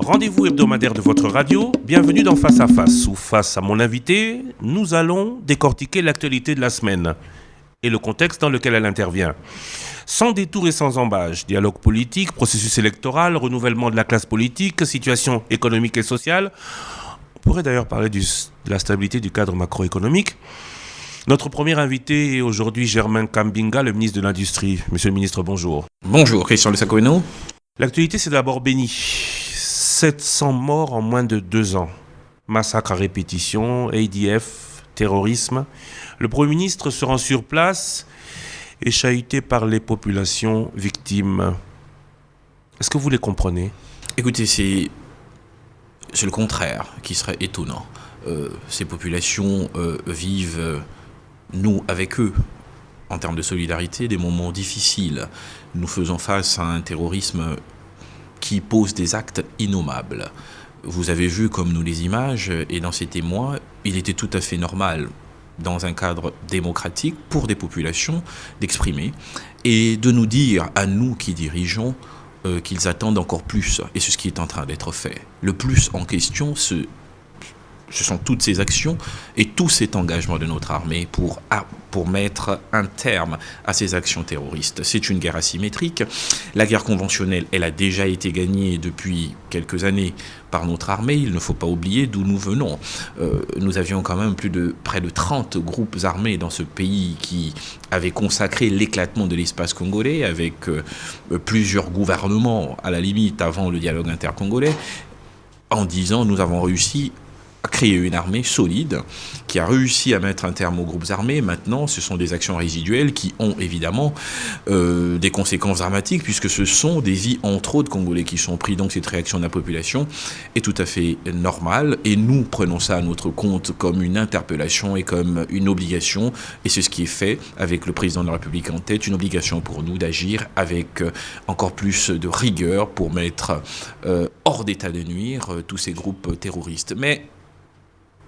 Rendez-vous hebdomadaire de votre radio, bienvenue dans Face à Face, où face à mon invité, nous allons décortiquer l'actualité de la semaine et le contexte dans lequel elle intervient. Sans détour et sans embâche, dialogue politique, processus électoral, renouvellement de la classe politique, situation économique et sociale. On pourrait d'ailleurs parler de la stabilité du cadre macroéconomique. Notre premier invité est aujourd'hui Germain Kambinga, le ministre de l'Industrie. Monsieur le ministre, bonjour. Bonjour, Christian Lessacoueno. L'actualité, c'est d'abord Béni. 700 morts en moins de 2 ans. Massacre à répétition, ADF, terrorisme. Le Premier ministre se rend sur place et chahuté par les populations victimes. Est-ce que vous les comprenez ? Écoutez, c'est le contraire qui serait étonnant. Ces populations vivent, nous, avec eux, en termes de solidarité, des moments difficiles. Nous faisons face à un terrorisme qui pose des actes innommables. Vous avez vu comme nous les images, et dans ces témoins, il était tout à fait normal, dans un cadre démocratique, pour des populations, d'exprimer et de nous dire, à nous qui dirigeons, qu'ils attendent encore plus. Et c'est ce qui est en train d'être fait. Le plus en question, ce sont toutes ces actions et tout cet engagement de notre armée pour mettre un terme à ces actions terroristes. C'est une guerre asymétrique. La guerre conventionnelle, elle a déjà été gagnée depuis quelques années par notre armée. Il ne faut pas oublier d'où nous venons. Nous avions quand même près de 30 groupes armés dans ce pays qui avaient consacré l'éclatement de l'espace congolais avec plusieurs gouvernements, à la limite, avant le dialogue intercongolais, en disant nous avons réussi à créer une armée solide qui a réussi à mettre un terme aux groupes armés. Maintenant, ce sont des actions résiduelles qui ont évidemment des conséquences dramatiques puisque ce sont des vies, entre autres, congolais qui sont pris. Donc cette réaction de la population est tout à fait normale et nous prenons ça à notre compte comme une interpellation et comme une obligation. Et c'est ce qui est fait avec le président de la République en tête, une obligation pour nous d'agir avec encore plus de rigueur pour mettre hors d'état de nuire tous ces groupes terroristes. Mais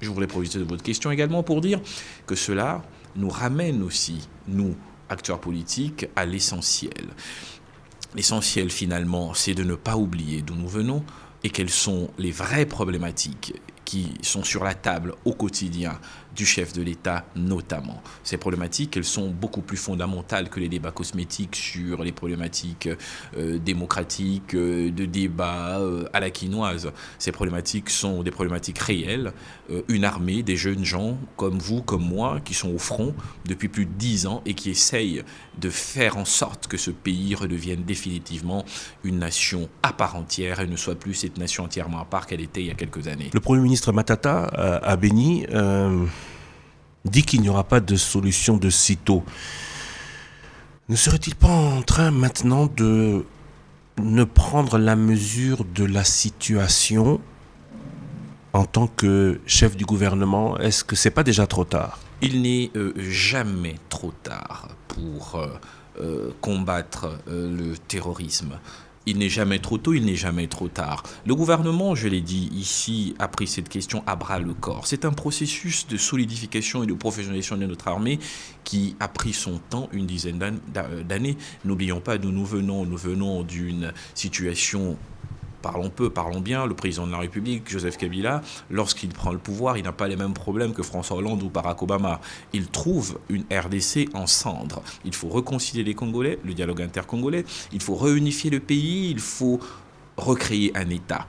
je voulais profiter de votre question également pour dire que cela nous ramène aussi, nous, acteurs politiques, à l'essentiel. L'essentiel, finalement, c'est de ne pas oublier d'où nous venons et quelles sont les vraies problématiques qui sont sur la table au quotidien du chef de l'État notamment. Ces problématiques, elles sont beaucoup plus fondamentales que les débats cosmétiques sur les problématiques démocratiques, de débats à la quinoise. Ces problématiques sont des problématiques réelles. Une armée, des jeunes gens comme vous, comme moi, qui sont au front depuis plus de 10 ans et qui essayent de faire en sorte que ce pays redevienne définitivement une nation à part entière et ne soit plus cette nation entièrement à part qu'elle était il y a quelques années. Le Premier ministre Matata à Béni dit qu'il n'y aura pas de solution de sitôt. Ne serait-il pas en train maintenant de ne prendre la mesure de la situation en tant que chef du gouvernement? Est-ce que c'est pas déjà trop tard? Il n'est jamais trop tard pour combattre le terrorisme. Il n'est jamais trop tôt, il n'est jamais trop tard. Le gouvernement, je l'ai dit ici, a pris cette question à bras le corps. C'est un processus de solidification et de professionnalisation de notre armée qui a pris son temps, une dizaine d'années. N'oublions pas d'où nous venons. Nous venons d'une situation, parlons peu, parlons bien, le président de la République, Joseph Kabila, lorsqu'il prend le pouvoir, il n'a pas les mêmes problèmes que François Hollande ou Barack Obama. Il trouve une RDC en cendres. Il faut réconcilier les Congolais, le dialogue intercongolais, il faut réunifier le pays, il faut recréer un État.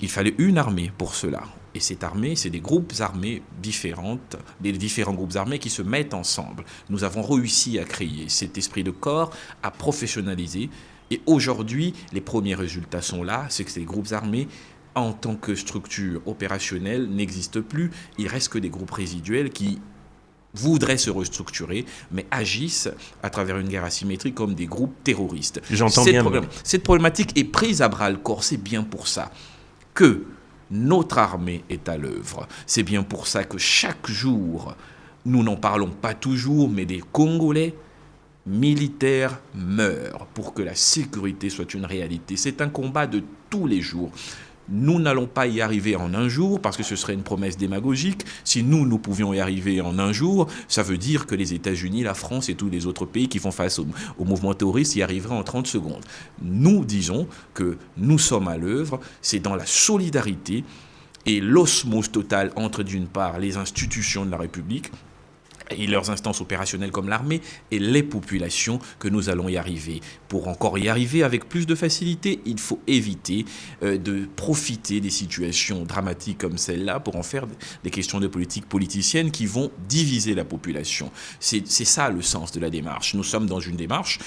Il fallait une armée pour cela. Et cette armée, c'est des groupes armés différentes, des différents groupes armés qui se mettent ensemble. Nous avons réussi à créer cet esprit de corps, à professionnaliser. Et aujourd'hui, les premiers résultats sont là, c'est que ces groupes armés, en tant que structure opérationnelle, n'existent plus. Il reste que des groupes résiduels qui voudraient se restructurer, mais agissent à travers une guerre asymétrique comme des groupes terroristes. J'entends bien. Cette problématique est prise à bras le corps, c'est bien pour ça que notre armée est à l'œuvre. C'est bien pour ça que chaque jour, nous n'en parlons pas toujours, mais des Congolais militaires meurent pour que la sécurité soit une réalité. C'est un combat de tous les jours. nous n'allons pas y arriver en un jour parce que ce serait une promesse démagogique. Si nous pouvions y arriver en un jour, ça veut dire que les États-Unis, la France et tous les autres pays qui font face au mouvement terroriste y arriveraient en 30 secondes. Nous disons que nous sommes à l'œuvre, c'est dans la solidarité et l'osmose totale entre, d'une part, les institutions de la République et leurs instances opérationnelles comme l'armée et les populations que nous allons y arriver. Pour encore y arriver avec plus de facilité, il faut éviter de profiter des situations dramatiques comme celle-là pour en faire des questions de politique politicienne qui vont diviser la population. C'est ça le sens de la démarche. Nous sommes dans une démarche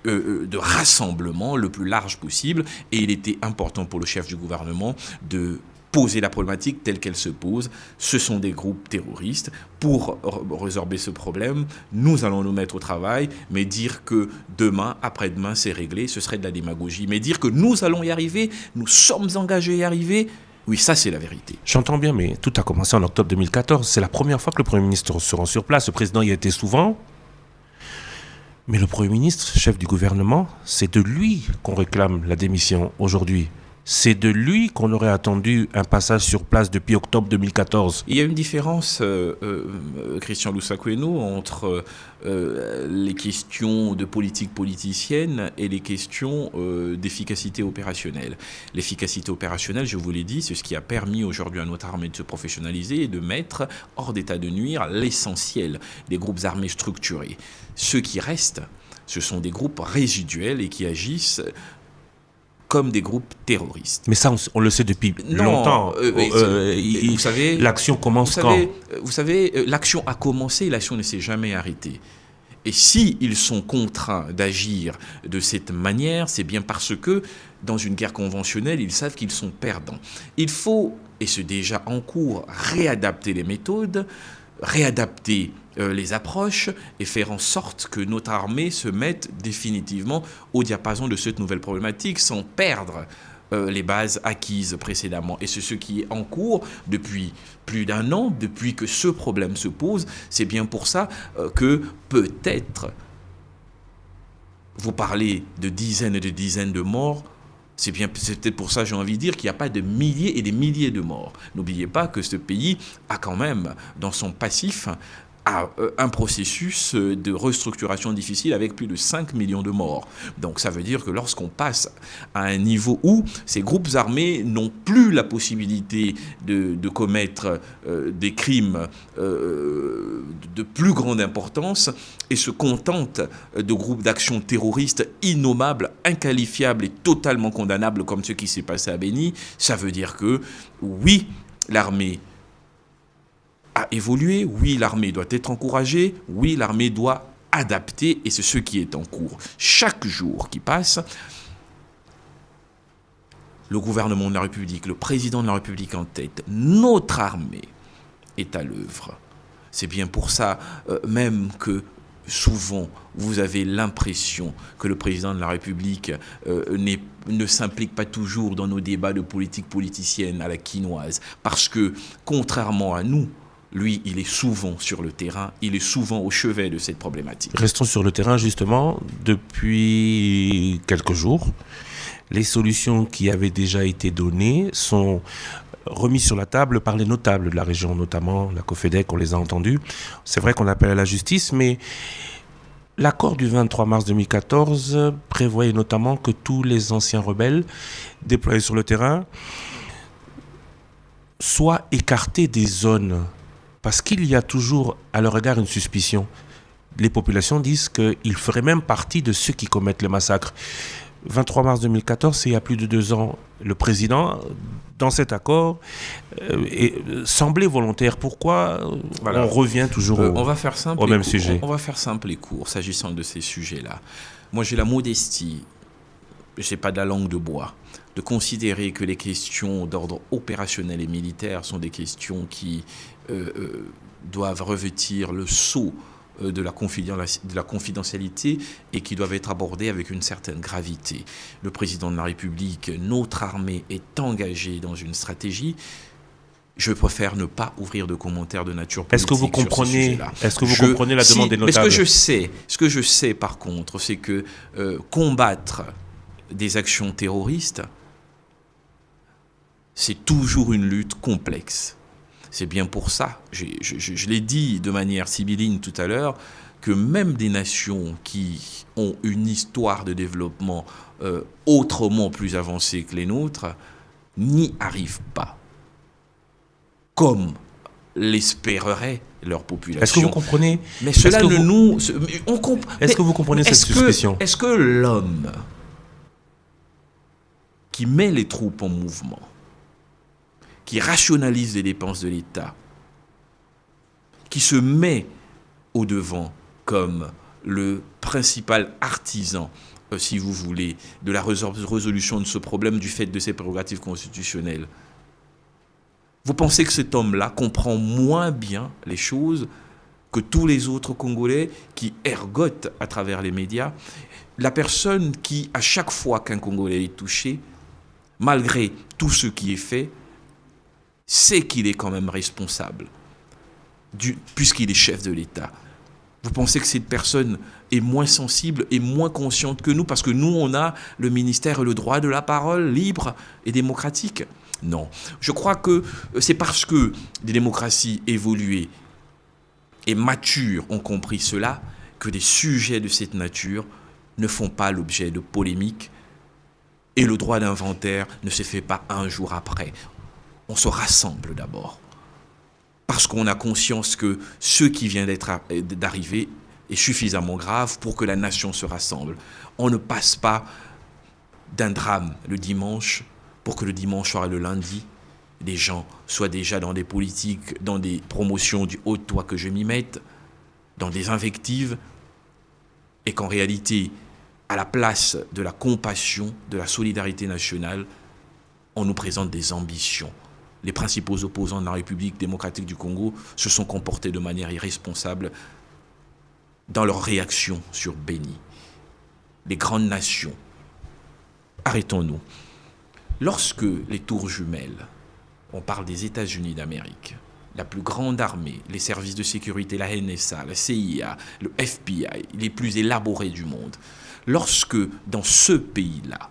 de rassemblement le plus large possible et il était important pour le chef du gouvernement de poser la problématique telle qu'elle se pose. Ce sont des groupes terroristes. Pour résorber ce problème, nous allons nous mettre au travail, mais dire que demain, après-demain, c'est réglé, ce serait de la démagogie. Mais dire que nous allons y arriver, nous sommes engagés à y arriver, oui, ça c'est la vérité. J'entends bien, mais tout a commencé en octobre 2014. C'est la première fois que le Premier ministre se rend sur place. Le président y a été souvent. Mais le Premier ministre, chef du gouvernement, c'est de lui qu'on réclame la démission aujourd'hui. C'est de lui qu'on aurait attendu un passage sur place depuis octobre 2014. Il y a une différence, Christian Loussa-Queno, entre les questions de politique politicienne et les questions d'efficacité opérationnelle. L'efficacité opérationnelle, je vous l'ai dit, c'est ce qui a permis aujourd'hui à notre armée de se professionnaliser et de mettre hors d'état de nuire l'essentiel des groupes armés structurés. Ceux qui restent, ce sont des groupes résiduels et qui agissent comme des groupes terroristes. Mais ça, on le sait depuis longtemps. Vous savez, l'action commence quand ? Vous savez, l'action a commencé, l'action ne s'est jamais arrêtée. Et s'ils sont contraints d'agir de cette manière, c'est bien parce que, dans une guerre conventionnelle, ils savent qu'ils sont perdants. Il faut, et c'est déjà en cours, réadapter les méthodes, réadapter les approches et faire en sorte que notre armée se mette définitivement au diapason de cette nouvelle problématique sans perdre les bases acquises précédemment. Et c'est ce qui est en cours depuis plus d'un an, depuis que ce problème se pose. C'est bien pour ça que peut-être vous parlez de dizaines et de dizaines de morts. C'est peut-être pour ça, j'ai envie de dire, qu'il n'y a pas de milliers et des milliers de morts. N'oubliez pas que ce pays a quand même, dans son passif, un processus de restructuration difficile avec plus de 5 millions de morts. Donc ça veut dire que lorsqu'on passe à un niveau où ces groupes armés n'ont plus la possibilité de commettre des crimes de plus grande importance et se contentent de groupes d'action terroristes innommables, inqualifiables et totalement condamnables comme ce qui s'est passé à Béni, ça veut dire que oui, l'armée a évolué, oui, l'armée doit être encouragée, oui, l'armée doit adapter, et c'est ce qui est en cours. Chaque jour qui passe, le gouvernement de la République, le président de la République en tête, notre armée est à l'œuvre. C'est bien pour ça même que souvent, vous avez l'impression que le président de la République ne s'implique pas toujours dans nos débats de politique politicienne à la quinoise, parce que, contrairement à nous, lui, il est souvent sur le terrain, il est souvent au chevet de cette problématique. Restons sur le terrain, justement. Depuis quelques jours, les solutions qui avaient déjà été données sont remises sur la table par les notables de la région, notamment la COFEDEC, on les a entendus. C'est vrai qu'on appelle à la justice, mais l'accord du 23 mars 2014 prévoyait notamment que tous les anciens rebelles déployés sur le terrain soient écartés des zones. Parce qu'il y a toujours à leur égard une suspicion. Les populations disent qu'ils feraient même partie de ceux qui commettent le massacre. 23 mars 2014, c'est il y a plus de 2 ans. Le président, dans cet accord, semblait volontaire. Pourquoi on revient toujours au même sujet ? On va faire simple et court, s'agissant de ces sujets-là. Moi, j'ai la modestie, je n'ai pas de la langue de bois, de considérer que les questions d'ordre opérationnel et militaire sont des questions qui doivent revêtir le sceau de la confidentialité et qui doivent être abordées avec une certaine gravité. Le président de la République, notre armée est engagée dans une stratégie. Je préfère ne pas ouvrir de commentaires de nature politique. Est-ce que vous comprenez la demande des notables ? Mais ce que je sais par contre, c'est que combattre des actions terroristes, c'est toujours une lutte complexe. C'est bien pour ça, je l'ai dit de manière sibylline tout à l'heure, que même des nations qui ont une histoire de développement autrement plus avancée que les nôtres n'y arrivent pas, comme l'espérerait leur population. Est-ce que vous comprenez? Mais cela ne nous... Est-ce que vous comprenez cette suspicion? Est-ce que l'homme qui met les troupes en mouvement, qui rationalise les dépenses de l'État, qui se met au devant comme le principal artisan, si vous voulez, de la résolution de ce problème du fait de ses prérogatives constitutionnelles, vous pensez que cet homme-là comprend moins bien les choses que tous les autres Congolais qui ergotent à travers les médias? La personne qui, à chaque fois qu'un Congolais est touché, malgré tout ce qui est fait, sait qu'il est quand même responsable, puisqu'il est chef de l'État. Vous pensez que cette personne est moins sensible et moins consciente que nous, parce que nous, on a le ministère et le droit de la parole libre et démocratique? Non. Je crois que c'est parce que des démocraties évoluées et matures ont compris cela que des sujets de cette nature ne font pas l'objet de polémiques, et le droit d'inventaire ne se fait pas un jour après. On se rassemble d'abord, parce qu'on a conscience que ce qui vient d'arriver est suffisamment grave pour que la nation se rassemble. On ne passe pas d'un drame le dimanche pour que le dimanche soir et le lundi, les gens soient déjà dans des politiques, dans des promotions du haut de toi que je m'y mette, dans des invectives, et qu'en réalité, à la place de la compassion, de la solidarité nationale, on nous présente des ambitions. Les principaux opposants de la République démocratique du Congo se sont comportés de manière irresponsable dans leur réaction sur Béni. Les grandes nations. Arrêtons-nous. Lorsque les tours jumelles, on parle des États-Unis d'Amérique, la plus grande armée, les services de sécurité, la NSA, la CIA, le FBI, les plus élaborés du monde, lorsque dans ce pays-là,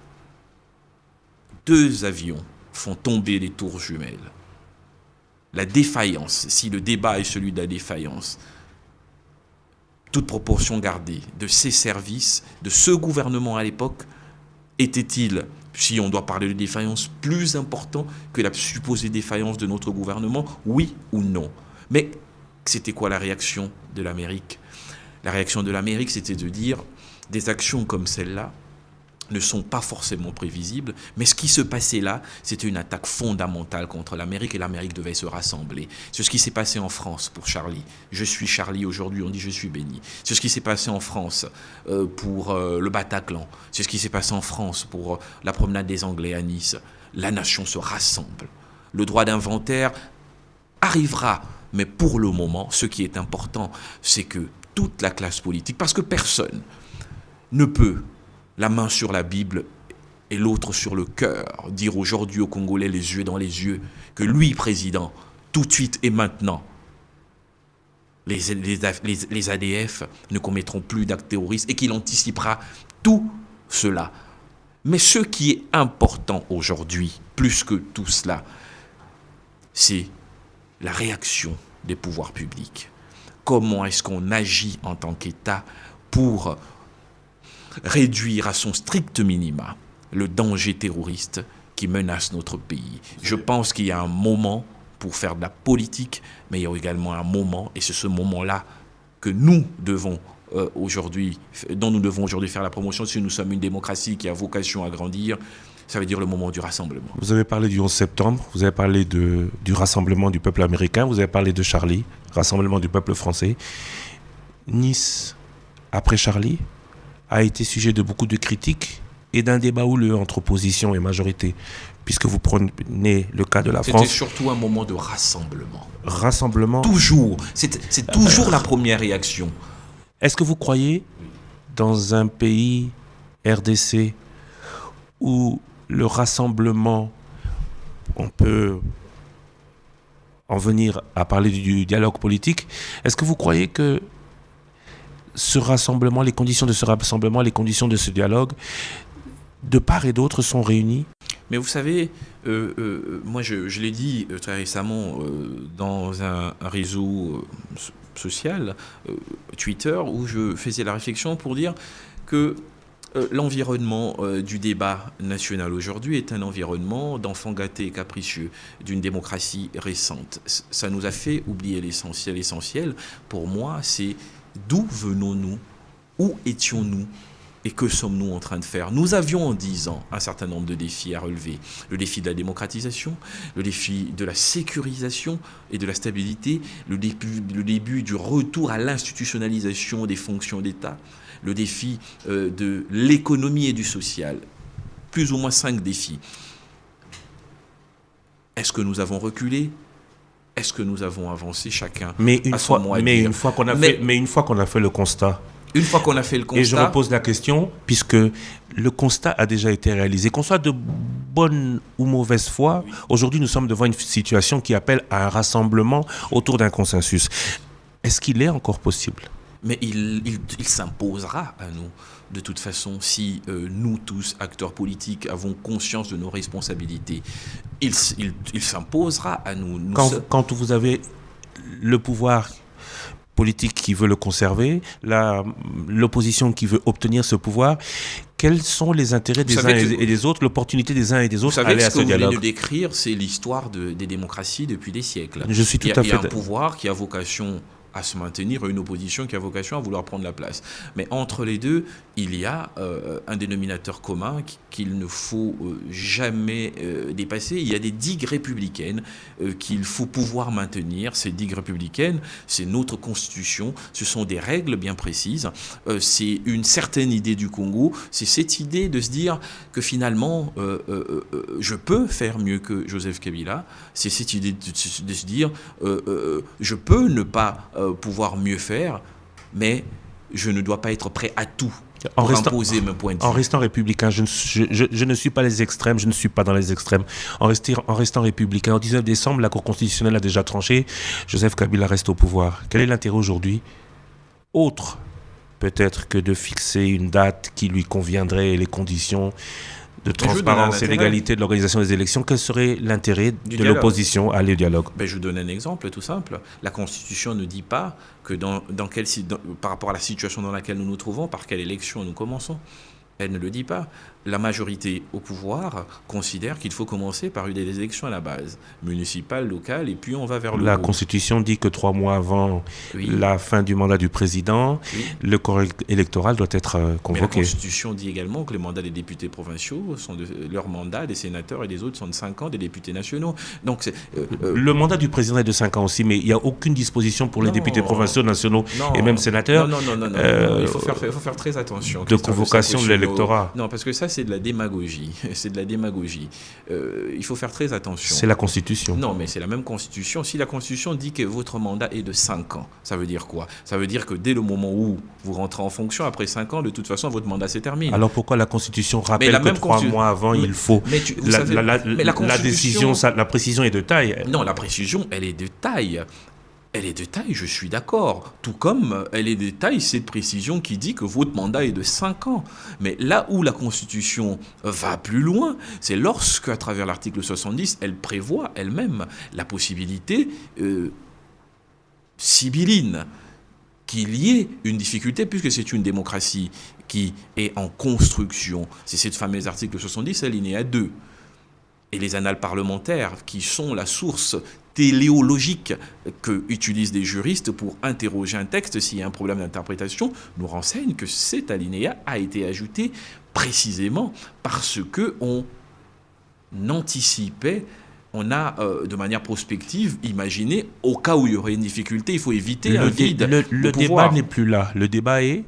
2 avions font tomber les tours jumelles, la défaillance, si le débat est celui de la défaillance, toute proportion gardée, de ces services, de ce gouvernement à l'époque, était-il, si on doit parler de défaillance, plus important que la supposée défaillance de notre gouvernement? Oui ou non? Mais c'était quoi la réaction de l'Amérique? La réaction de l'Amérique, c'était de dire, des actions comme celle-là ne sont pas forcément prévisibles, mais ce qui se passait là, c'était une attaque fondamentale contre l'Amérique, et l'Amérique devait se rassembler. C'est ce qui s'est passé en France pour Charlie. Je suis Charlie aujourd'hui, on dit je suis Béni. C'est ce qui s'est passé en France pour le Bataclan. C'est ce qui s'est passé en France pour la promenade des Anglais à Nice. La nation se rassemble. Le droit d'inventaire arrivera, mais pour le moment, ce qui est important, c'est que toute la classe politique, parce que personne ne peut, la main sur la Bible et l'autre sur le cœur, dire aujourd'hui aux Congolais les yeux dans les yeux que lui, président, tout de suite et maintenant, les ADF ne commettront plus d'actes terroristes et qu'il anticipera tout cela. Mais ce qui est important aujourd'hui, plus que tout cela, c'est la réaction des pouvoirs publics. Comment est-ce qu'on agit en tant qu'État pour réduire à son strict minima le danger terroriste qui menace notre pays? Je pense qu'il y a un moment pour faire de la politique, mais il y a également un moment, et c'est ce moment-là que nous devons dont nous devons aujourd'hui faire la promotion. Si nous sommes une démocratie qui a vocation à grandir, ça veut dire le moment du rassemblement. Vous avez parlé du 11 septembre, vous avez parlé du rassemblement du peuple américain, vous avez parlé de Charlie, rassemblement du peuple français. Nice, après Charlie, a été sujet de beaucoup de critiques et d'un débat houleux entre opposition et majorité, puisque vous prenez le cas de la France. C'était surtout un moment de rassemblement. Rassemblement. Toujours. C'est toujours la première réaction. Est-ce que vous croyez, dans un pays RDC, où le rassemblement, on peut en venir à parler du dialogue politique, est-ce que vous croyez que ce rassemblement, les conditions de ce rassemblement, les conditions de ce dialogue, de part et d'autre sont réunies? Mais vous savez, moi je l'ai dit très récemment dans un réseau social, Twitter, où je faisais la réflexion pour dire que l'environnement du débat national aujourd'hui est un environnement d'enfants gâtés et capricieux, d'une démocratie récente. Ça nous a fait oublier l'essentiel. L'essentiel, pour moi, c'est d'où venons-nous, où étions-nous et que sommes-nous en train de faire. Nous avions en 10 ans un certain nombre de défis à relever. Le défi de la démocratisation, le défi de la sécurisation et de la stabilité, le début du retour à l'institutionnalisation des fonctions d'État, le défi de l'économie et du social. Plus ou moins 5 défis. Est-ce que nous avons reculé ? Est-ce que nous avons avancé chacun à son mot à dire ? Une fois qu'on a fait le constat. Une fois qu'on a fait le constat... Et je repose la question, puisque le constat a déjà été réalisé. Qu'on soit de bonne ou mauvaise foi, oui. Aujourd'hui nous sommes devant une situation qui appelle à un rassemblement autour d'un consensus. Est-ce qu'il est encore possible ? Mais il s'imposera à nous, de toute façon, si nous tous, acteurs politiques, avons conscience de nos responsabilités. Il s'imposera à nous. Quand vous avez le pouvoir politique qui veut le conserver, l'opposition qui veut obtenir ce pouvoir, quels sont les intérêts des uns et des autres, l'opportunité des uns et des autres à aller à ce dialogue ? Ce que vous venez de décrire, c'est l'histoire des démocraties depuis des siècles. Je suis tout à fait... Il y a un pouvoir qui a vocation à se maintenir et une opposition qui a vocation à vouloir prendre la place. Mais entre les deux, il y a un dénominateur commun qu'il ne faut jamais dépasser. Il y a des digues républicaines qu'il faut pouvoir maintenir. Ces digues républicaines, c'est notre constitution, ce sont des règles bien précises, c'est une certaine idée du Congo, c'est cette idée de se dire que finalement, je peux faire mieux que Joseph Kabila, c'est cette idée de se dire, je peux ne pas pouvoir mieux faire, mais je ne dois pas être prêt à tout pour imposer mon point de vue. En restant républicain, je ne suis pas les extrêmes, je ne suis pas dans les extrêmes. En restant républicain, en 19 décembre, la Cour constitutionnelle a déjà tranché, Joseph Kabila reste au pouvoir. Quel est l'intérêt aujourd'hui ? Autre, peut-être, que de fixer une date qui lui conviendrait et les conditions de transparence et d'égalité de l'organisation des élections. Quel serait l'intérêt de l'opposition à aller au dialogue ? Je vous donne un exemple tout simple. La Constitution ne dit pas que par rapport à la situation dans laquelle nous nous trouvons, par quelle élection nous commençons. Elle ne le dit pas. La majorité au pouvoir considère qu'il faut commencer par des élections à la base, municipales, locales, et puis on va vers le haut. La Constitution dit que 3 mois avant la fin du mandat du président, le corps électoral doit être convoqué. Mais la Constitution dit également que les mandats des députés provinciaux leur mandat, des sénateurs et des autres, sont de 5 ans, des députés nationaux. Donc le mandat du président est de 5 ans aussi, mais il n'y a aucune disposition pour les députés provinciaux, nationaux et même sénateurs. Non. Il faut faire très attention. De convocation de l'électorat. Non, parce que ça, c'est de la démagogie. C'est de la démagogie. Il faut faire très attention. C'est la Constitution. Non, mais c'est la même Constitution. Si la Constitution dit que votre mandat est de 5 ans, ça veut dire quoi ? Ça veut dire que dès le moment où vous rentrez en fonction, après 5 ans, de toute façon, votre mandat se termine. Alors pourquoi la Constitution rappelle que 3 mois avant, il faut... La décision, la précision est de taille. Non, la précision, elle est de taille. Elle est de taille, je suis d'accord. Tout comme elle est de taille, cette précision qui dit que votre mandat est de 5 ans. Mais là où la Constitution va plus loin, c'est lorsque, à travers l'article 70, elle prévoit elle-même la possibilité sibylline qu'il y ait une difficulté, puisque c'est une démocratie qui est en construction. C'est cette fameuse article 70, alinéa 2. Et les annales parlementaires, qui sont la source téléologique que utilisent des juristes pour interroger un texte s'il y a un problème d'interprétation, nous renseignent que cet alinéa a été ajouté précisément parce qu'on anticipait, on a de manière prospective imaginé au cas où il y aurait une difficulté, il faut éviter un vide. Le débat n'est plus là. Le débat est...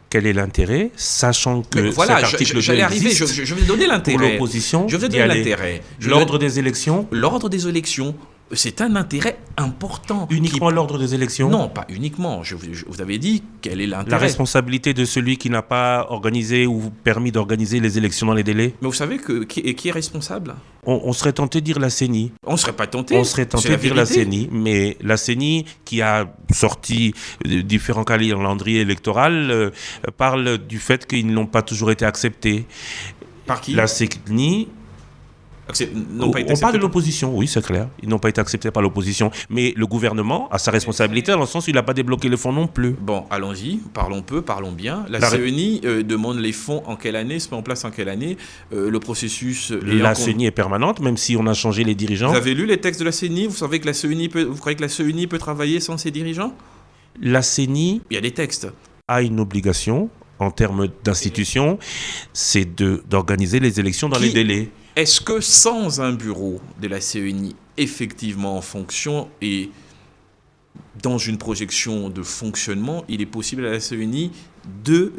Quel est l'intérêt, sachant que cet article j'allais arriver, je vais donner l'intérêt. Pour l'opposition, je vais donner l'intérêt. L'ordre des élections. L'ordre des élections, c'est un intérêt important. Uniquement l'ordre des élections ? Non, pas uniquement. Vous avez dit quel est l'intérêt. La responsabilité de celui qui n'a pas organisé ou permis d'organiser les élections dans les délais ? Mais vous savez qui est responsable ? On serait tenté de dire la CENI. On ne serait pas tenté. On serait tenté de dire la CENI, mais la CENI, qui a sorti différents calendriers électoraux, parle du fait qu'ils n'ont pas toujours été acceptés. Par qui ? La CENI On parle de l'opposition, oui, c'est clair. Ils n'ont pas été acceptés par l'opposition. Mais le gouvernement a sa responsabilité dans le sens où il n'a pas débloqué les fonds non plus. Bon, allons-y, parlons peu, parlons bien. La CENI demande les fonds en quelle année, se met en place en quelle année, le processus... La CENI est permanente, même si on a changé les dirigeants. Vous avez lu les textes de la CENI? Vous savez que vous croyez que la CENI peut travailler sans ses dirigeants? La CENI... Il y a des textes. A une obligation, en termes d'institution, c'est d'organiser les élections dans les délais. Est-ce que sans un bureau de la CENI effectivement en fonction et dans une projection de fonctionnement, il est possible à la CENI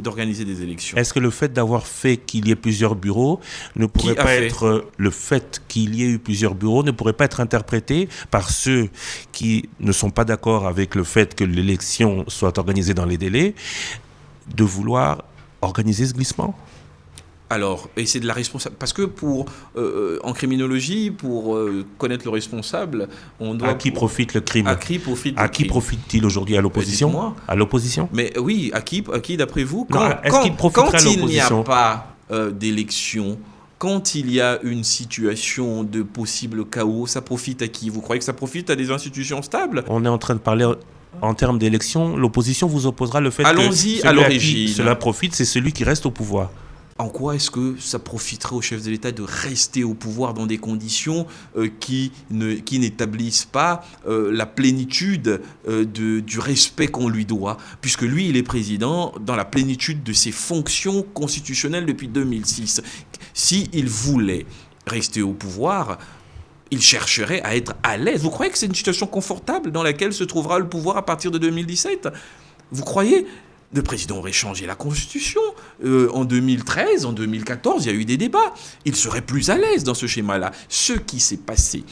d'organiser des élections? Est-ce que le fait d'avoir fait qu'il y ait plusieurs bureaux ne pourrait pas être le fait qu'il y ait eu plusieurs bureaux ne pourrait pas être interprété par ceux qui ne sont pas d'accord avec le fait que l'élection soit organisée dans les délais de vouloir organiser ce glissement? Alors, et c'est de la responsabilité. Parce que en criminologie, pour connaître le responsable, on doit... À qui profite le crime? À qui profite-t-il aujourd'hui? À l'opposition? À l'opposition? Mais oui, à qui d'après vous? Est-ce qu'il profiterait à l'opposition? Quand il n'y a pas d'élection, quand il y a une situation de possible chaos, ça profite à qui? Vous croyez que ça profite à des institutions stables? On est en train de parler... En termes d'élection, l'opposition vous opposera le fait Allons-y à l'origine. Cela profite, c'est celui qui reste au pouvoir. En quoi est-ce que ça profiterait au chef de l'État de rester au pouvoir dans des conditions qui n'établissent pas la plénitude du respect qu'on lui doit? Puisque lui, il est président dans la plénitude de ses fonctions constitutionnelles depuis 2006. S'il voulait rester au pouvoir, il chercherait à être à l'aise. Vous croyez que c'est une situation confortable dans laquelle se trouvera le pouvoir à partir de 2017? Vous croyez? Le président aurait changé la Constitution. En 2013, en 2014, il y a eu des débats. Il serait plus à l'aise dans ce schéma-là. Ce qui s'est passé,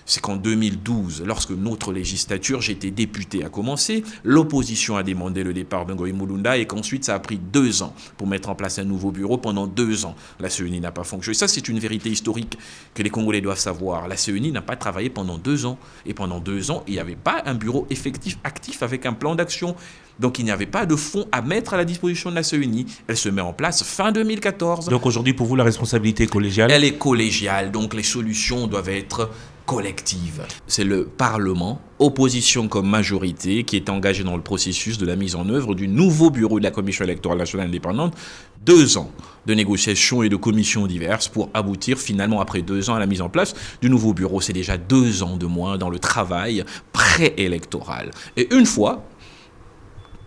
c'est qu'en 2012, lorsque notre législature, j'étais député, a commencé, l'opposition a demandé le départ de Ngoï Mulunda et qu'ensuite ça a pris 2 ans pour mettre en place un nouveau bureau. Pendant 2 ans, la CENI n'a pas fonctionné. Ça, c'est une vérité historique que les Congolais doivent savoir. La CENI n'a pas travaillé pendant 2 ans. Et pendant 2 ans, il n'y avait pas un bureau effectif, actif, avec un plan d'action. Donc il n'y avait pas de fonds à mettre à la disposition de la CENI. Elle se met en place fin 2014. Donc aujourd'hui, pour vous, la responsabilité est collégiale? Elle est collégiale, donc les solutions doivent être collectives. C'est le Parlement, opposition comme majorité, qui est engagé dans le processus de la mise en œuvre du nouveau bureau de la Commission électorale nationale indépendante. 2 ans de négociations et de commissions diverses pour aboutir finalement, après 2 ans, à la mise en place du nouveau bureau. C'est déjà 2 ans de moins dans le travail préélectoral. Et une fois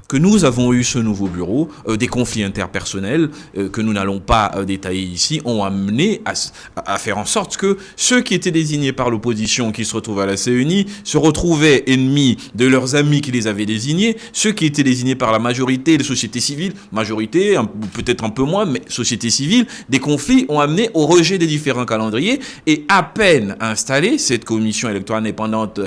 que nous avons eu ce nouveau bureau, des conflits interpersonnels que nous n'allons pas détailler ici, ont amené à faire en sorte que ceux qui étaient désignés par l'opposition, qui se retrouvaient à la CENI, se retrouvaient ennemis de leurs amis qui les avaient désignés. Ceux qui étaient désignés par la majorité, les sociétés civiles, majorité, peut-être un peu moins, mais société civile, des conflits ont amené au rejet des différents calendriers. Et à peine installée, cette commission électorale indépendante,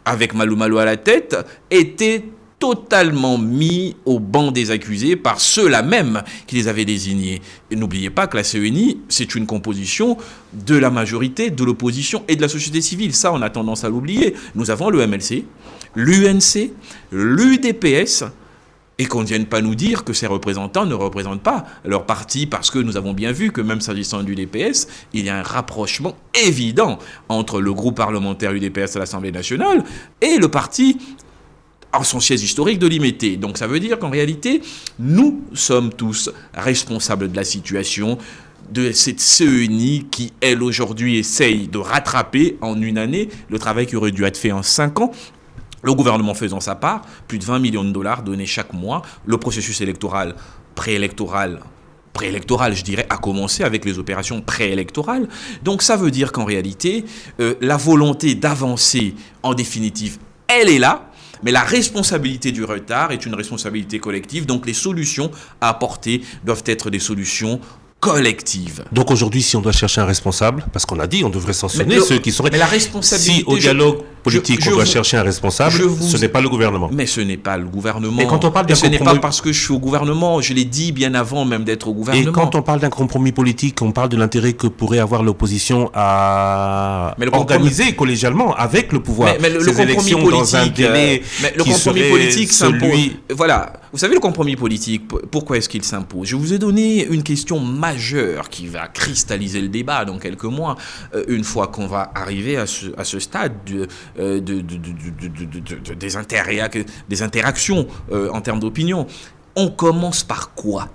avec Malou Malou à la tête, était totalement mis au banc des accusés par ceux-là même qui les avaient désignés. Et n'oubliez pas que la CENI, c'est une composition de la majorité, de l'opposition et de la société civile. Ça, on a tendance à l'oublier. Nous avons le MLC, l'UNC, l'UDPS, et qu'on ne vienne pas nous dire que ces représentants ne représentent pas leur parti, parce que nous avons bien vu que même s'agissant du UDPS, il y a un rapprochement évident entre le groupe parlementaire UDPS à l'Assemblée nationale et le parti en son siège historique de l'IMT. Donc ça veut dire qu'en réalité, nous sommes tous responsables de la situation de cette CENI qui, elle, aujourd'hui, essaye de rattraper en une année le travail qui aurait dû être fait en 5 ans. Le gouvernement faisant sa part, plus de 20 millions de dollars donnés chaque mois. Le processus électoral, préélectoral, je dirais, a commencé avec les opérations préélectorales. Donc ça veut dire qu'en réalité, la volonté d'avancer, en définitive, elle est là. Mais la responsabilité du retard est une responsabilité collective. Donc les solutions à apporter doivent être des solutions collectives. Donc aujourd'hui, si on doit chercher un responsable, parce qu'on a dit on devrait sanctionner ceux qui seraient... Mais la responsabilité... Si au dialogue politique, on doit chercher un responsable. Ce n'est pas le gouvernement. Mais ce n'est pas le gouvernement. Et quand on parle d'un ce n'est pas parce que je suis au gouvernement. Je l'ai dit bien avant même d'être au gouvernement. Et quand on parle d'un compromis politique, on parle de l'intérêt que pourrait avoir l'opposition à organiser collégialement avec le pouvoir. Mais le compromis politique, le compromis politique s'impose. Voilà. Vous savez, le compromis politique, pourquoi est-ce qu'il s'impose? Je vous ai donné une question majeure qui va cristalliser le débat dans quelques mois, une fois qu'on va arriver à ce stade des interactions en termes d'opinion. On commence par quoi?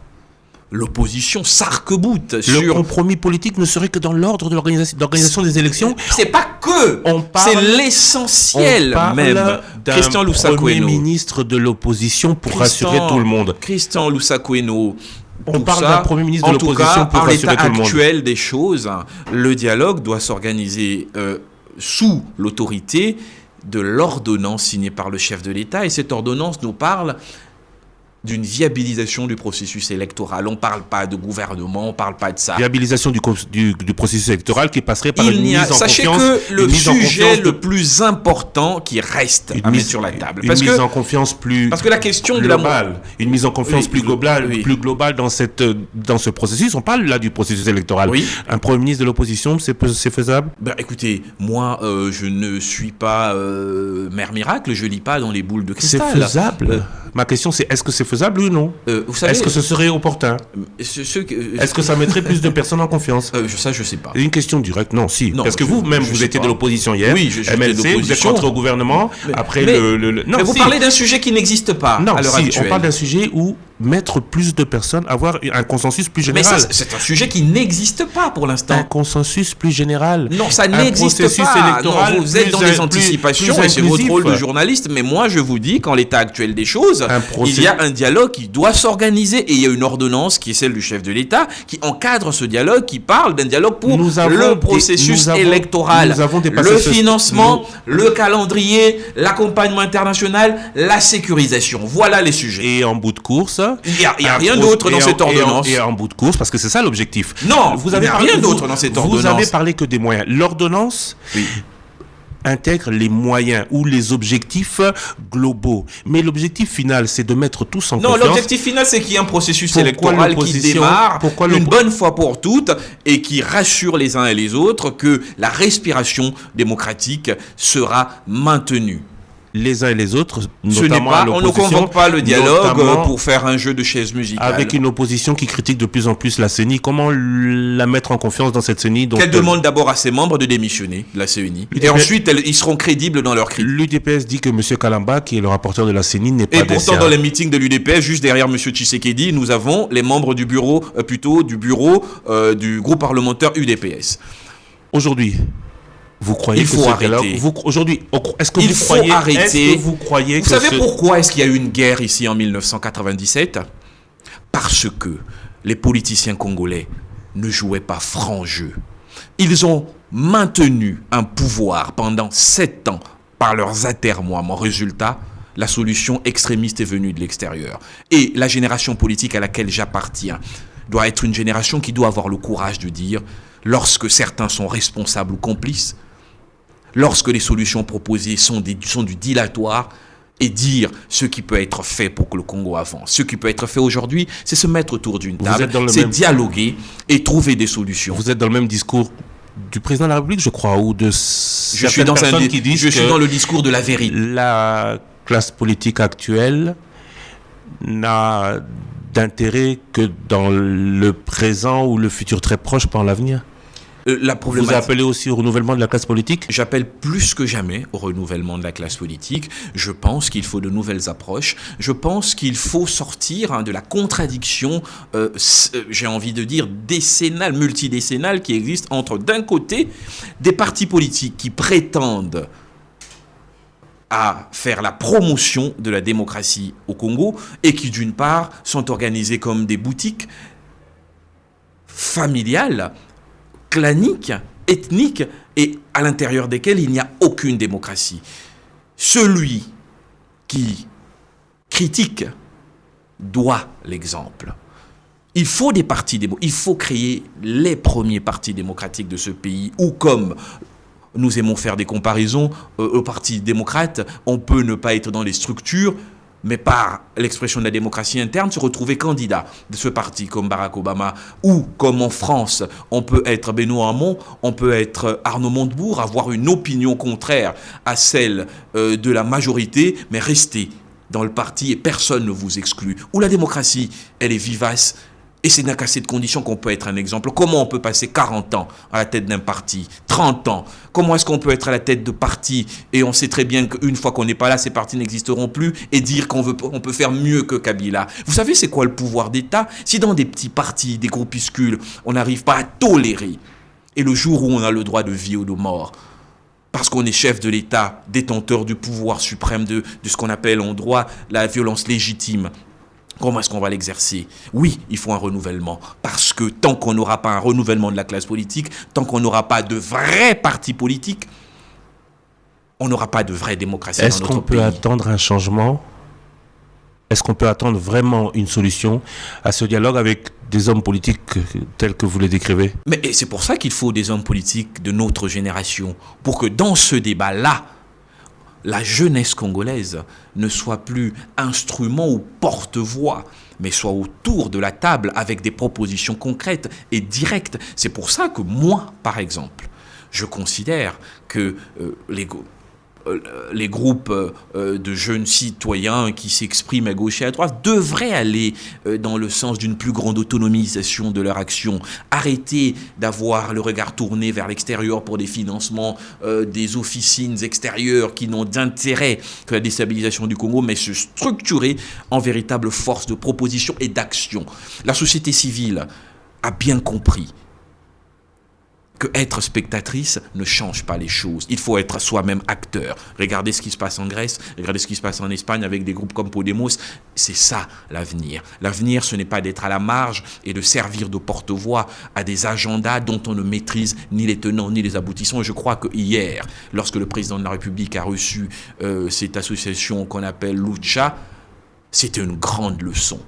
L'opposition s'arc-boute sur... Le compromis politique ne serait que dans l'ordre de l'organisation des élections. C'est pas que, c'est l'essentiel même. Christian Premier ministre de l'opposition pour rassurer tout le monde. Christian Loussakweno. On parle d'un Premier ministre de l'opposition pour rassurer tout le monde. En l'état actuel des choses, le dialogue doit s'organiser sous l'autorité de l'ordonnance signée par le chef de l'État. Et cette ordonnance nous parle d'une viabilisation du processus électoral. On ne parle pas de gouvernement, on ne parle pas de ça. Viabilisation du processus électoral qui passerait par une mise en confiance. Sachez que le sujet le plus important qui reste à mettre sur la table. Une mise en confiance plus parce que la question globale, une mise en confiance plus globale dans ce processus. On parle là du processus électoral. Oui. Un Premier ministre de l'opposition, c'est faisable? Écoutez, moi, je ne suis pas Mère Miracle, je ne lis pas dans les boules de cristal. C'est faisable. Ma question, c'est est-ce que c'est faisable ou non? Vous savez, est-ce que ce serait opportun? Est-ce que ça mettrait plus de personnes en confiance? Ça, je sais pas. Une question directe, non, si. Non, parce que vous-même, vous étiez de l'opposition hier. Oui, je suis MLC, vous êtes rentré au gouvernement. Mais vous parlez d'un sujet qui n'existe pas à l'heure actuelle. On parle d'un sujet où mettre plus de personnes, avoir un consensus plus général. Mais c'est un sujet qui n'existe pas pour l'instant. Un consensus plus général. Non, ça n'existe pas. Non, vous êtes dans les anticipations et c'est votre rôle de journaliste. Mais moi, je vous dis qu'en l'état actuel des choses, il y a un dialogue qui doit s'organiser et il y a une ordonnance qui est celle du chef de l'État qui encadre ce dialogue, qui parle d'un dialogue pour le processus électoral, le financement, le calendrier, l'accompagnement international, la sécurisation. Voilà les sujets. Et en bout de course, il n'y a rien d'autre dans cette ordonnance. Et en bout de course, parce que c'est ça l'objectif. Non, il n'y a rien d'autre dans cette ordonnance. Vous avez parlé que des moyens. L'ordonnance intègre les moyens ou les objectifs globaux. Mais l'objectif final, c'est de mettre tous en confiance. Non, l'objectif final, c'est qu'il y ait un processus électoral qui démarre une bonne fois pour toutes et qui rassure les uns et les autres que la respiration démocratique sera maintenue. Les uns et les autres, notamment on ne convoque pas le dialogue pour faire un jeu de chaises musicales. Avec une opposition qui critique de plus en plus la CENI, comment la mettre en confiance dans cette CENI? Qu'elle demande d'abord à ses membres de démissionner de la CENI. Et ensuite, ils seront crédibles dans leur critiques. L'UDPS dit que M. Kalamba, qui est le rapporteur de la CENI, n'est pas Et pourtant, dans les meetings de l'UDPS, juste derrière M. Tshisekedi, nous avons les membres du bureau du groupe parlementaire UDPS. Aujourd'hui, vous croyez il faut arrêter. Aujourd'hui, est-ce que il faut arrêter. Est-ce que vous croyez vous savez pourquoi est-ce qu'il y a eu une guerre ici en 1997? Parce que les politiciens congolais ne jouaient pas franc jeu. Ils ont maintenu un pouvoir pendant 7 ans par leurs atermoiements. Résultat, la solution extrémiste est venue de l'extérieur. Et la génération politique à laquelle j'appartiens doit être une génération qui doit avoir le courage de dire, lorsque certains sont responsables ou complices, lorsque les solutions proposées sont du dilatoire, et dire ce qui peut être fait pour que le Congo avance. Ce qui peut être fait aujourd'hui, c'est se mettre autour d'une table, c'est dialoguer et trouver des solutions. Vous êtes dans le même discours du président de la République, je crois, ou de certaines personnes qui disent je suis dans le discours de la vérité. La classe politique actuelle n'a d'intérêt que dans le présent ou le futur très proche, pas en l'avenir. Vous appelez aussi au renouvellement de la classe politique? J'appelle plus que jamais au renouvellement de la classe politique. Je pense qu'il faut de nouvelles approches. Je pense qu'il faut sortir de la contradiction, j'ai envie de dire, décennale, multidécennale qui existe entre, d'un côté, des partis politiques qui prétendent à faire la promotion de la démocratie au Congo et qui, d'une part, sont organisés comme des boutiques familiales, claniques, ethniques, et à l'intérieur desquelles il n'y a aucune démocratie. Celui qui critique doit l'exemple. Il faut des partis démocratiques. Il faut créer les premiers partis démocratiques de ce pays, ou comme nous aimons faire des comparaisons. Au Parti démocrate, on peut ne pas être dans les structures, mais par l'expression de la démocratie interne, se retrouver candidat de ce parti comme Barack Obama, ou comme en France, on peut être Benoît Hamon, on peut être Arnaud Montebourg, avoir une opinion contraire à celle de la majorité, mais rester dans le parti et personne ne vous exclut. Où la démocratie, elle est vivace, et c'est dans ces conditions qu'on peut être un exemple. Comment on peut passer 40 ans à la tête d'un parti, 30 ans? Comment est-ce qu'on peut être à la tête de parti et on sait très bien qu'une fois qu'on n'est pas là, ces partis n'existeront plus et dire qu'on peut faire mieux que Kabila? Vous savez c'est quoi le pouvoir d'État? Si dans des petits partis, des groupuscules, on n'arrive pas à tolérer, et le jour où on a le droit de vie ou de mort, parce qu'on est chef de l'État, détenteur du pouvoir suprême de ce qu'on appelle en droit la violence légitime, comment est-ce qu'on va l'exercer? Oui, il faut un renouvellement. Parce que tant qu'on n'aura pas un renouvellement de la classe politique, tant qu'on n'aura pas de vrais partis politiques, on n'aura pas de vraie démocratie dans notre pays. Est-ce qu'on peut attendre un changement? Est-ce qu'on peut attendre vraiment une solution à ce dialogue avec des hommes politiques tels que vous les décrivez? Mais c'est pour ça qu'il faut des hommes politiques de notre génération, pour que dans ce débat-là, la jeunesse congolaise ne soit plus instrument ou porte-voix, mais soit autour de la table avec des propositions concrètes et directes. C'est pour ça que moi, par exemple, je considère que les groupes de jeunes citoyens qui s'expriment à gauche et à droite devraient aller dans le sens d'une plus grande autonomisation de leur action. Arrêter d'avoir le regard tourné vers l'extérieur pour des financements des officines extérieures qui n'ont d'intérêt que la déstabilisation du Congo, mais se structurer en véritable force de proposition et d'action. La société civile a bien compris que être spectatrice ne change pas les choses. Il faut être soi-même acteur. Regardez ce qui se passe en Grèce, regardez ce qui se passe en Espagne avec des groupes comme Podemos. C'est ça l'avenir. L'avenir, ce n'est pas d'être à la marge et de servir de porte-voix à des agendas dont on ne maîtrise ni les tenants ni les aboutissants. Et je crois que hier, lorsque le président de la République a reçu cette association qu'on appelle Lucha, c'était une grande leçon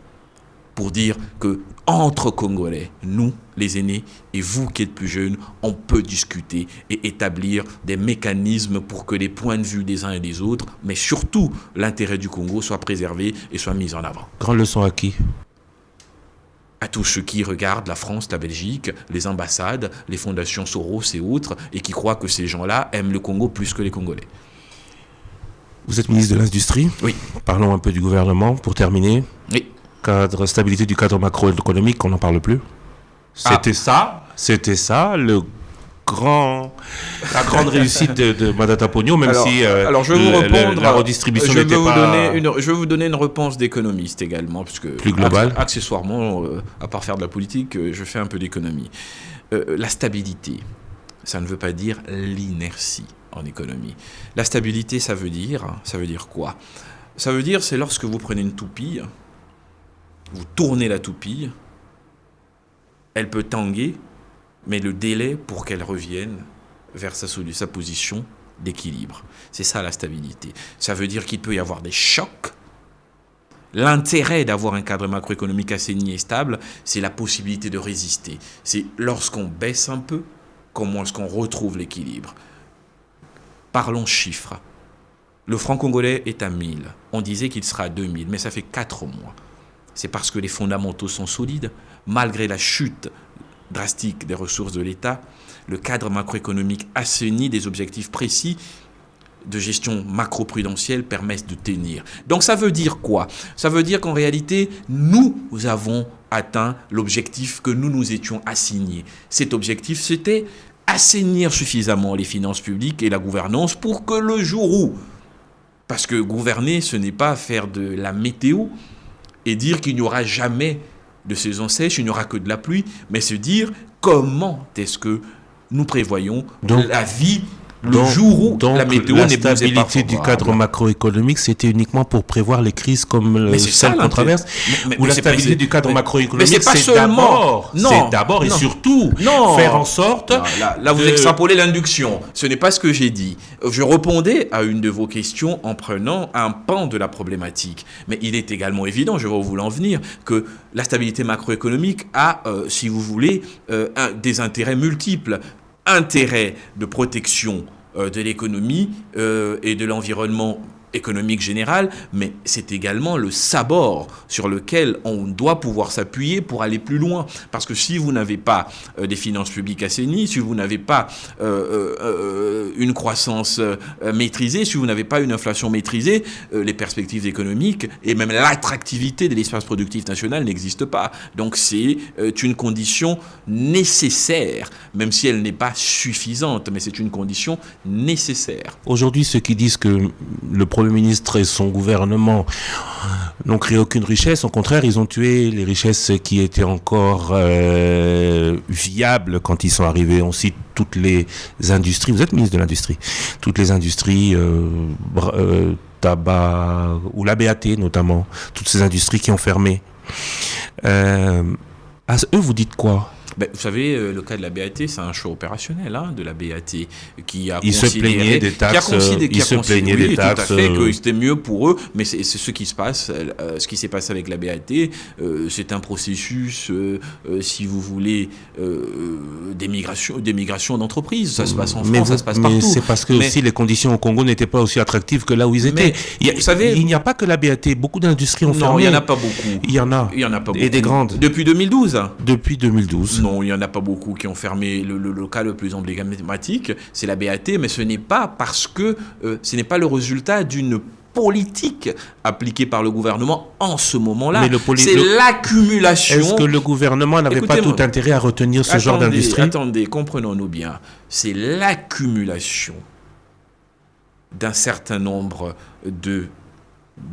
pour dire que entre Congolais, nous, les aînés, et vous qui êtes plus jeunes, on peut discuter et établir des mécanismes pour que les points de vue des uns et des autres, mais surtout l'intérêt du Congo, soient préservés et soient mis en avant. Grande leçon à qui? À tous ceux qui regardent la France, la Belgique, les ambassades, les fondations Soros et autres, et qui croient que ces gens-là aiment le Congo plus que les Congolais. Vous êtes ministre de l'Industrie. Oui. Parlons un peu du gouvernement pour terminer. Oui. Stabilité du cadre macroéconomique, on n'en parle plus. C'était ça, la grande réussite de Matata Ponyo, même si alors je vais vous répondre, la redistribution n'était pas... Je vais vous donner une réponse d'économiste également, puisque plus globale. Accessoirement, à part faire de la politique, je fais un peu d'économie. La stabilité, ça ne veut pas dire l'inertie en économie. La stabilité, ça veut dire quoi? Ça veut dire, c'est lorsque vous prenez une toupie, vous tournez la toupie, elle peut tanguer, mais le délai pour qu'elle revienne vers sa position d'équilibre. C'est ça la stabilité. Ça veut dire qu'il peut y avoir des chocs. L'intérêt d'avoir un cadre macroéconomique assaini et stable, c'est la possibilité de résister. C'est lorsqu'on baisse un peu, comment est-ce qu'on retrouve l'équilibre. Parlons chiffres. Le franc congolais est à 1000. On disait qu'il sera à 2000, mais ça fait 4 mois. C'est parce que les fondamentaux sont solides. Malgré la chute drastique des ressources de l'État, le cadre macroéconomique assaini des objectifs précis de gestion macro-prudentielle permettent de tenir. Donc ça veut dire quoi? Ça veut dire qu'en réalité, nous avons atteint l'objectif que nous étions assignés. Cet objectif, c'était assainir suffisamment les finances publiques et la gouvernance pour que le jour où... Parce que gouverner, ce n'est pas faire de la météo et dire qu'il n'y aura jamais de saison sèche, il n'y aura que de la pluie, mais se dire comment est-ce que nous prévoyons la vie le jour où la météo n'est pas favorable. La stabilité du cadre macroéconomique, c'était uniquement pour prévoir les crises comme celle qu'on traverse. Ou la stabilité du cadre macroéconomique, c'est d'abord et surtout faire en sorte... Là, vous extrapolez l'induction. Ce n'est pas ce que j'ai dit. Je répondais à une de vos questions en prenant un pan de la problématique. Mais il est également évident, je vais vous en venir, que la stabilité macroéconomique a, si vous voulez, des intérêts multiples. Intérêt de protection de l'économie et de l'environnement économique général, mais c'est également le sabord sur lequel on doit pouvoir s'appuyer pour aller plus loin. Parce que si vous n'avez pas des finances publiques assainies, si vous n'avez pas une croissance maîtrisée, si vous n'avez pas une inflation maîtrisée, les perspectives économiques et même l'attractivité de l'espace productif national n'existent pas. Donc c'est une condition nécessaire, même si elle n'est pas suffisante, mais c'est une condition nécessaire. Aujourd'hui, ceux qui disent que le Premier ministre et son gouvernement n'ont créé aucune richesse, au contraire, ils ont tué les richesses qui étaient encore viables quand ils sont arrivés. On cite toutes les industries, vous êtes ministre de l'Industrie, toutes les industries, tabac, ou la BAT notamment, toutes ces industries qui ont fermé. À eux, vous dites quoi ? Ben, vous savez, le cas de la BAT, c'est un choix opérationnel de la BAT qui a considéré... Ils se plaignaient des taxes. Ils se plaignaient des taxes. Tout à fait, que c'était mieux pour eux, mais c'est ce qui se passe. Ce qui s'est passé avec la BAT, c'est un processus, si vous voulez, d'émigration d'entreprises. Ça se passe en France, ça se passe partout. Mais c'est parce que aussi les conditions au Congo n'étaient pas aussi attractives que là où ils étaient. Vous savez, il n'y a pas que la BAT. Beaucoup d'industries ont fermé. Non, il n'y en a pas beaucoup. Il y en a. Il y en a pas beaucoup. Et des grandes. Depuis 2012. Depuis 2012. Non, il n'y en a pas beaucoup qui ont fermé. Le cas le plus emblématique, c'est la BAT, mais ce n'est pas parce que ce n'est pas le résultat d'une politique appliquée par le gouvernement en ce moment-là. C'est l'accumulation. Est-ce que le gouvernement n'avait pas tout intérêt à retenir ce genre d'industrie ? Attendez, comprenons-nous bien. C'est l'accumulation d'un certain nombre de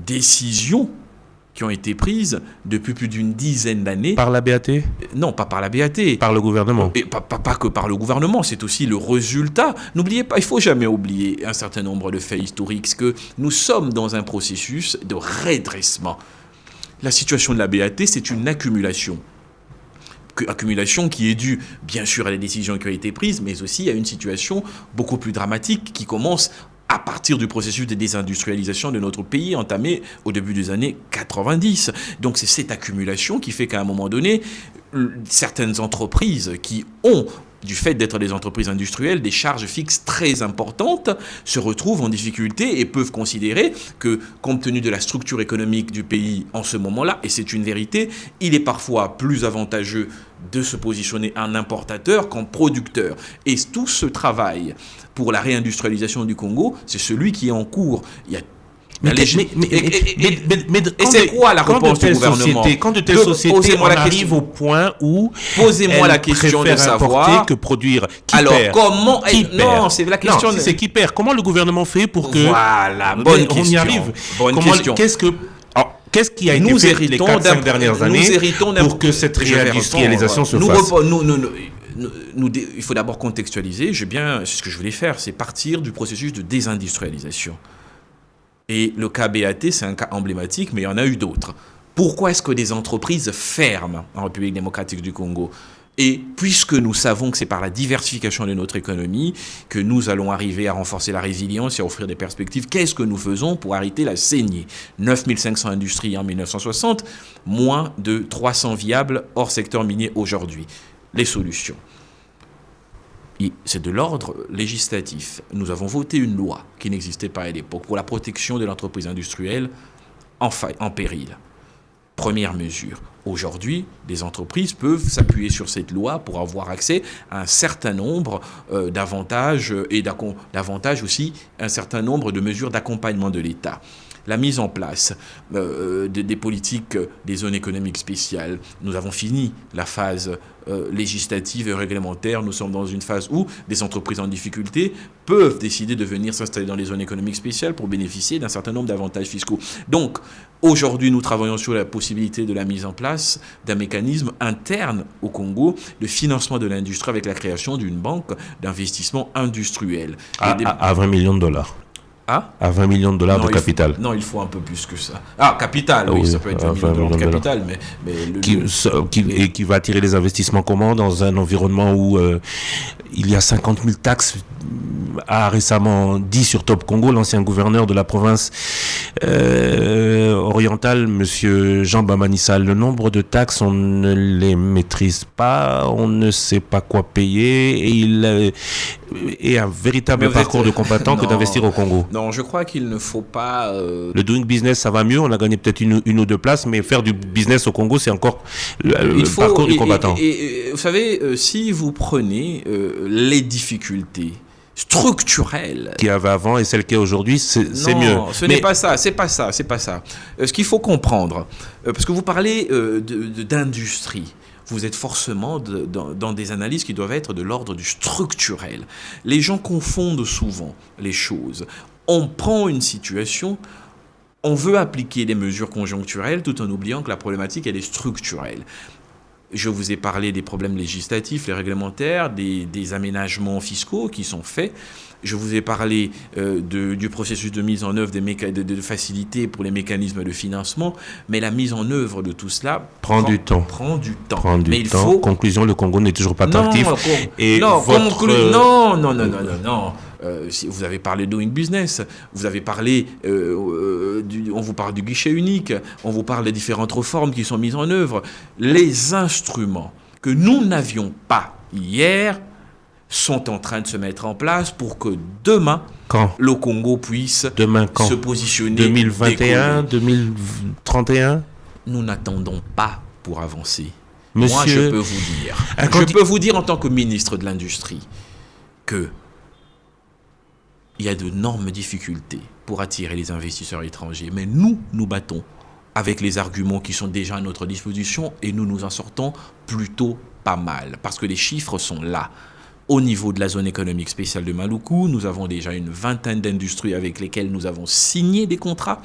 décisions qui ont été prises depuis plus d'une dizaine d'années. Par la BAT ? Non, pas par la BAT. Par le gouvernement. Et pas que par le gouvernement, c'est aussi le résultat. N'oubliez pas, il ne faut jamais oublier un certain nombre de faits historiques, que nous sommes dans un processus de redressement. La situation de la BAT, c'est une accumulation. Accumulation qui est due, bien sûr, à les décisions qui ont été prises, mais aussi à une situation beaucoup plus dramatique qui commence à partir du processus de désindustrialisation de notre pays entamé au début des années 90. Donc c'est cette accumulation qui fait qu'à un moment donné, certaines entreprises qui ont, du fait d'être des entreprises industrielles, des charges fixes très importantes, se retrouvent en difficulté et peuvent considérer que, compte tenu de la structure économique du pays en ce moment-là, et c'est une vérité, il est parfois plus avantageux de se positionner en importateur qu'en producteur. Et tout ce travail pour la réindustrialisation du Congo, c'est celui qui est en cours. Il y a et c'est quoi la réponse du gouvernement ? Quand de telles sociétés arrivent au point où posez-moi la question de savoir que produire. Alors comment non, c'est la question. Non, c'est qui perd. Comment le gouvernement fait pour que bonne question. On y arrive. Bonne question. Qu'est-ce qui a été fait les 4-5 dernières années pour que cette réindustrialisation se fasse ? Il faut d'abord contextualiser. C'est ce que je voulais faire, c'est partir du processus de désindustrialisation. Et le cas BAT, c'est un cas emblématique, mais il y en a eu d'autres. Pourquoi est-ce que des entreprises ferment en République démocratique du Congo ? Et puisque nous savons que c'est par la diversification de notre économie que nous allons arriver à renforcer la résilience et à offrir des perspectives, qu'est-ce que nous faisons pour arrêter la saignée ? 9500 industries en 1960, moins de 300 viables hors secteur minier aujourd'hui. Les solutions. C'est de l'ordre législatif. Nous avons voté une loi qui n'existait pas à l'époque pour la protection de l'entreprise industrielle en péril. Première mesure. Aujourd'hui, les entreprises peuvent s'appuyer sur cette loi pour avoir accès à un certain nombre d'avantages et d'avantages aussi un certain nombre de mesures d'accompagnement de l'État. La mise en place des politiques des zones économiques spéciales. Nous avons fini la phase législative et réglementaire. Nous sommes dans une phase où des entreprises en difficulté peuvent décider de venir s'installer dans les zones économiques spéciales pour bénéficier d'un certain nombre d'avantages fiscaux. Donc, aujourd'hui, nous travaillons sur la possibilité de la mise en place d'un mécanisme interne au Congo de financement de l'industrie avec la création d'une banque d'investissement industriel. À 20 millions de dollars. À 20 millions de dollars de capital. Non, il faut un peu plus que ça. Capital, oui, ça peut être 20 millions de capital, mais et qui va attirer les investissements comment dans un environnement où il y a 50 000 taxes a récemment dit sur Top Congo, l'ancien gouverneur de la province orientale, monsieur Jean Bamanissa, le nombre de taxes, on ne les maîtrise pas, on ne sait pas quoi payer, et il est un véritable parcours de combattant que d'investir au Congo. Non, je crois qu'il ne faut pas... Le doing business, ça va mieux, on a gagné peut-être une ou deux places, mais faire du business au Congo, c'est encore le parcours du combattant. Et vous savez, si vous prenez les difficultés structurelles qu'il y avait avant et celles qu'il y a aujourd'hui, c'est mieux. Non, ce n'est pas ça, c'est pas ça. Ce qu'il faut comprendre, parce que vous parlez d'industrie, vous êtes forcément dans des analyses qui doivent être de l'ordre du structurel. Les gens confondent souvent les choses. On prend une situation, on veut appliquer des mesures conjoncturelles tout en oubliant que la problématique, elle est structurelle. Je vous ai parlé des problèmes législatifs, les réglementaires, des aménagements fiscaux qui sont faits. Je vous ai parlé du processus de mise en œuvre de facilités pour les mécanismes de financement, mais la mise en œuvre de tout cela prend du temps. Mais il faut... Conclusion, le Congo n'est toujours pas attractif. Non. Si vous avez parlé de doing business, vous avez parlé, on vous parle du guichet unique, on vous parle des différentes réformes qui sont mises en œuvre. Les instruments que nous n'avions pas hier sont en train de se mettre en place pour que demain, le Congo puisse se positionner. 2021, 2031 ? Nous n'attendons pas pour avancer. Monsieur... Moi, je peux vous dire en tant que ministre de l'Industrie que il y a d'énormes difficultés pour attirer les investisseurs étrangers. Mais nous battons avec les arguments qui sont déjà à notre disposition et nous en sortons plutôt pas mal. Parce que les chiffres sont là. Au niveau de la zone économique spéciale de Maluku, nous avons déjà une vingtaine d'industries avec lesquelles nous avons signé des contrats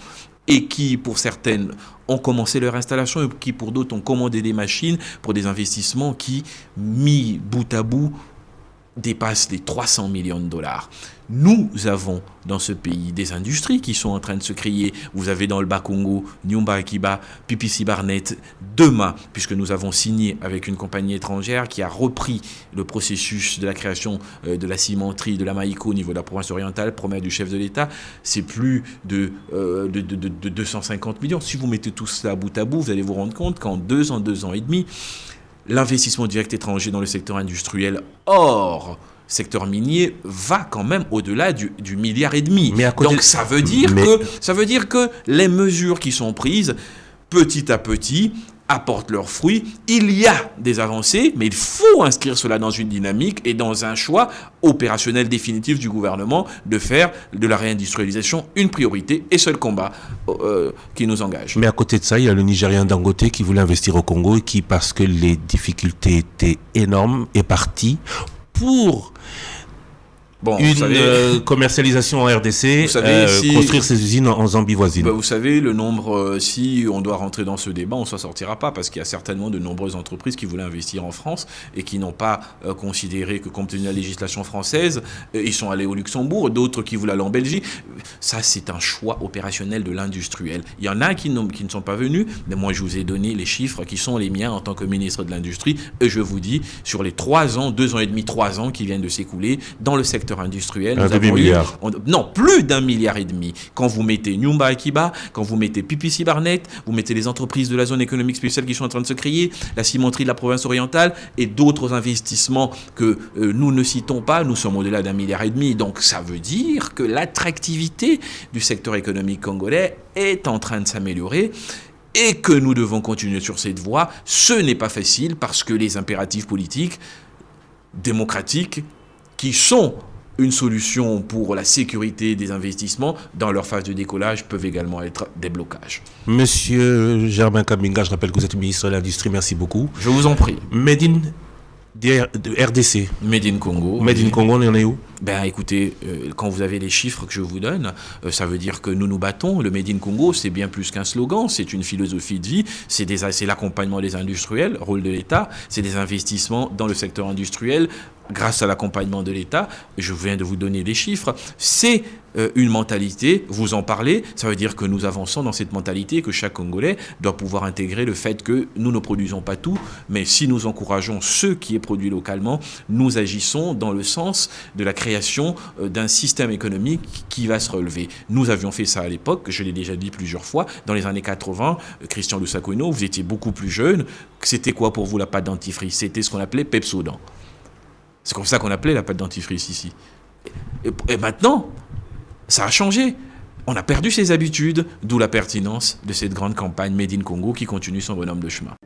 et qui, pour certaines, ont commencé leur installation et qui, pour d'autres, ont commandé des machines pour des investissements qui, mis bout à bout, dépassent les 300 millions de dollars. Nous avons dans ce pays des industries qui sont en train de se créer. Vous avez dans le Bas-Congo, Nyumba Akiba, PPC Barnett, demain, puisque nous avons signé avec une compagnie étrangère qui a repris le processus de la création de la cimenterie de la Maïko au niveau de la province orientale, promesse du chef de l'État, c'est plus de 250 millions. Si vous mettez tout cela bout à bout, vous allez vous rendre compte qu'en 2 ans et demi, l'investissement direct étranger dans le secteur industriel hors secteur minier va quand même au-delà du 1,5 milliard. Donc ça veut dire que les mesures qui sont prises petit à petit apportent leurs fruits. Il y a des avancées, mais il faut inscrire cela dans une dynamique et dans un choix opérationnel définitif du gouvernement de faire de la réindustrialisation une priorité et seul combat qui nous engage. Mais à côté de ça, il y a le Nigérien Dangote qui voulait investir au Congo et qui, parce que les difficultés étaient énormes, est parti pour commercialisation en RDC, construire ses usines en Zambie voisine. Vous savez, le nombre, si on doit rentrer dans ce débat, on ne s'en sortira pas parce qu'il y a certainement de nombreuses entreprises qui voulaient investir en France et qui n'ont pas considéré que, compte tenu de la législation française, ils sont allés au Luxembourg, d'autres qui voulaient aller en Belgique. Ça, c'est un choix opérationnel de l'industriel. Il y en a qui ne sont pas venus, mais moi, je vous ai donné les chiffres qui sont les miens en tant que ministre de l'Industrie et je vous dis, sur les 3 ans, 2 ans et demi, 3 ans qui viennent de s'écouler, dans le secteur industriel, un demi-milliard. Non, plus d'1,5 milliard. Quand vous mettez Nyumba Akiba, quand vous mettez PPC Barnett, vous mettez les entreprises de la zone économique spéciale qui sont en train de se créer, la cimenterie de la province orientale et d'autres investissements que nous ne citons pas, nous sommes au-delà d'1,5 milliard. Donc ça veut dire que l'attractivité du secteur économique congolais est en train de s'améliorer. Et que nous devons continuer sur cette voie. Ce n'est pas facile parce que les impératifs politiques, démocratiques, qui sont une solution pour la sécurité des investissements dans leur phase de décollage peuvent également être des blocages. Monsieur Germain Kabinga, je rappelle que vous êtes ministre de l'Industrie, merci beaucoup. Je vous en prie. Made in RDC. Made in Congo. Made in Congo, on en est où ? Ben écoutez, quand vous avez les chiffres que je vous donne, ça veut dire que nous nous battons. Le Made in Congo, c'est bien plus qu'un slogan, c'est une philosophie de vie, c'est l'accompagnement des industriels, rôle de l'État, c'est des investissements dans le secteur industriel grâce à l'accompagnement de l'État. Je viens de vous donner des chiffres. C'est une mentalité, vous en parlez, ça veut dire que nous avançons dans cette mentalité, que chaque Congolais doit pouvoir intégrer le fait que nous ne produisons pas tout, mais si nous encourageons ce qui est produit localement, nous agissons dans le sens de la création création d'un système économique qui va se relever. Nous avions fait ça à l'époque, je l'ai déjà dit plusieurs fois, dans les années 80, Christian Lussacoino, vous étiez beaucoup plus jeune. C'était quoi pour vous la pâte dentifrice? C'était ce qu'on appelait Pepsodent. C'est comme ça qu'on appelait la pâte dentifrice ici. Et maintenant, ça a changé. On a perdu ses habitudes, d'où la pertinence de cette grande campagne Made in Congo qui continue son bonhomme de chemin.